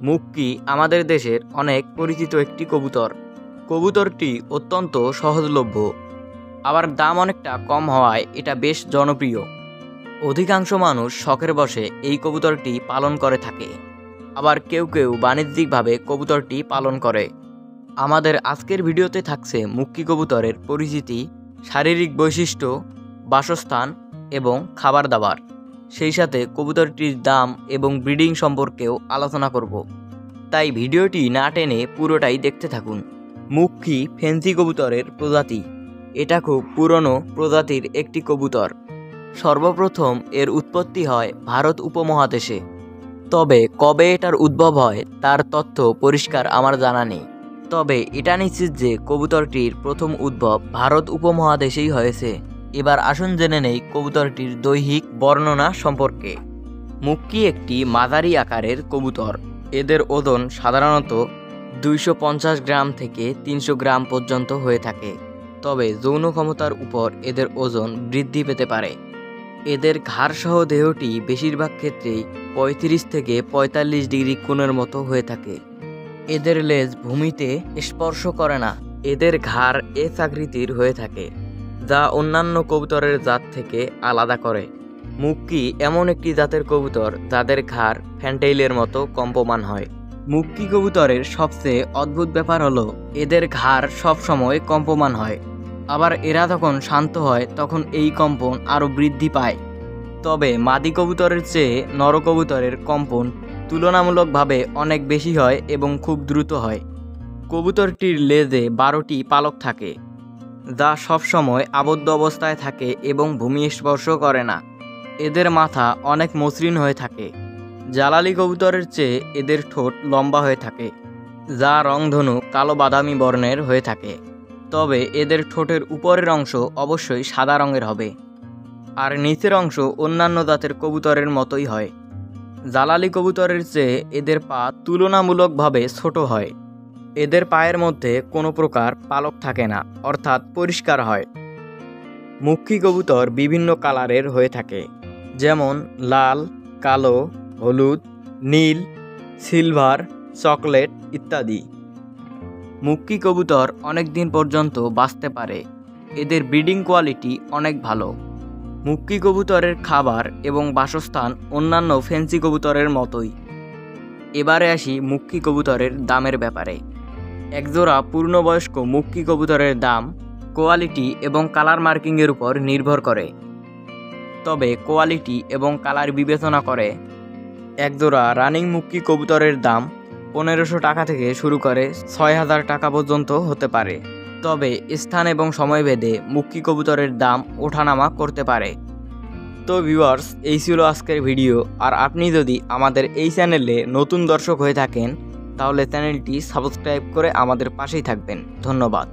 মুক্কি আমাদের দেশের অনেক পরিচিত একটি কবুতর। কবুতরটি অত্যন্ত সহজলভ্য, আবার দাম অনেকটা কম হওয়ায় এটা বেশ জনপ্রিয়। অধিকাংশ মানুষ শখের বশে এই কবুতরটি পালন করে থাকে, আবার কেউ কেউ বাণিজ্যিকভাবে কবুতরটি পালন করে। আমাদের আজকের ভিডিওতে থাকছে মুক্কি কবুতরের পরিচিতি, শারীরিক বৈশিষ্ট্য, বাসস্থান এবং খাবার দাবার। সেই সাথে কবুতরটির দাম এবং ব্রিডিং সম্পর্কেও আলোচনা করব, তাই ভিডিওটি না টেনে পুরোটাই দেখতে থাকুন। মুক্কি ফেন্সি কবুতরের প্রজাতি। এটা খুব পুরনো প্রজাতির একটি কবুতর। সর্বপ্রথম এর উৎপত্তি হয় ভারত উপমহাদেশে, তবে কবে এটার উদ্ভব হয় তার তথ্য পরিষ্কার আমার জানা নেই। তবে এটা নিশ্চিত যে কবুতরটির প্রথম উদ্ভব ভারত উপমহাদেশেই হয়েছে। এবার আসুন জেনে নেই কবুতরটির দৈহিক বর্ণনা সম্পর্কে। মুক্কি একটি মাঝারি আকারের কবুতর। এদের ওজন সাধারণত 250 গ্রাম থেকে 300 গ্রাম পর্যন্ত হয়ে থাকে, তবে যৌন ক্ষমতার উপর এদের ওজন বৃদ্ধি পেতে পারে। এদের ঘাড়সহ দেহটি বেশিরভাগ ক্ষেত্রেই 35 থেকে 45 ডিগ্রি কোণের মতো হয়ে থাকে। এদের লেজ ভূমিতে স্পর্শ করে না। এদের ঘাড় এস আকৃতির হয়ে থাকে, যা অন্যান্য কবুতরের জাত থেকে আলাদা করে। মুক্কি এমন একটি জাতের কবুতর যাদের ঘাড় ফ্যান্টেইলের মতো কম্পমান হয়। মুক্কি কবুতরের সবচেয়ে অদ্ভুত ব্যাপার হলো এদের ঘাড় সবসময় কম্পমান হয়, আবার এরা যখন শান্ত হয় তখন এই কম্পন আরও বৃদ্ধি পায়। তবে মাদি কবুতরের চেয়ে নর কবুতরের কম্পন তুলনামূলকভাবে অনেক বেশি হয় এবং খুব দ্রুত হয়। কবুতরটির লেজে 12টি পালক থাকে, যা সবসময় আবদ্ধ অবস্থায় থাকে এবং ভূমি স্পর্শ করে না। এদের মাথা অনেক মসৃণ হয়ে থাকে। জালালি কবুতরের চেয়ে এদের ঠোঁট লম্বা হয়ে থাকে, যা রংধনু কালো বাদামি বর্ণের হয়ে থাকে। তবে এদের ঠোঁটের উপরের অংশ অবশ্যই সাদা রঙের হবে, আর নিচের অংশ অন্যান্য জাতের কবুতরের মতোই হয়। জালালি কবুতরের চেয়ে এদের পা তুলনামূলকভাবে ছোট হয়। এদের পায়ের মধ্যে কোনো প্রকার পালক থাকে না, অর্থাৎ পরিষ্কার হয়। মুক্কি কবুতর বিভিন্ন কালারের হয়ে থাকে, যেমন লাল, কালো, হলুদ, নীল, সিলভার, চকলেট ইত্যাদি। মুক্কি কবুতর অনেক দিন পর্যন্ত বাঁচতে পারে। এদের ব্রিডিং কোয়ালিটি অনেক ভালো। মুক্কি কবুতরের খাবার এবং বাসস্থান অন্যান্য ফেন্সি কবুতরের মতোই। এবারে আসি মুক্কি কবুতরের দামের ব্যাপারে। একজোড়া পূর্ণবয়স্ক মুক্কি কবুতরের দাম কোয়ালিটি এবং কালার মার্কিংয়ের উপর নির্ভর করে। তবে কোয়ালিটি এবং কালার বিবেচনা করে একজোড়া রানিং মুক্কি কবুতরের দাম 1500 টাকা থেকে শুরু করে 6000 টাকা পর্যন্ত হতে পারে। তবে স্থান এবং সময় ভেদে মুক্কি কবুতরের দাম ওঠানামা করতে পারে। তো ভিউয়ার্স, এই ছিল আজকের ভিডিও। আর আপনি যদি আমাদের এই চ্যানেলে নতুন দর্শক হয়ে থাকেন তাহলে চ্যানেলটি সাবস্ক্রাইব করে আমাদের পাশেই থাকবেন। ধন্যবাদ।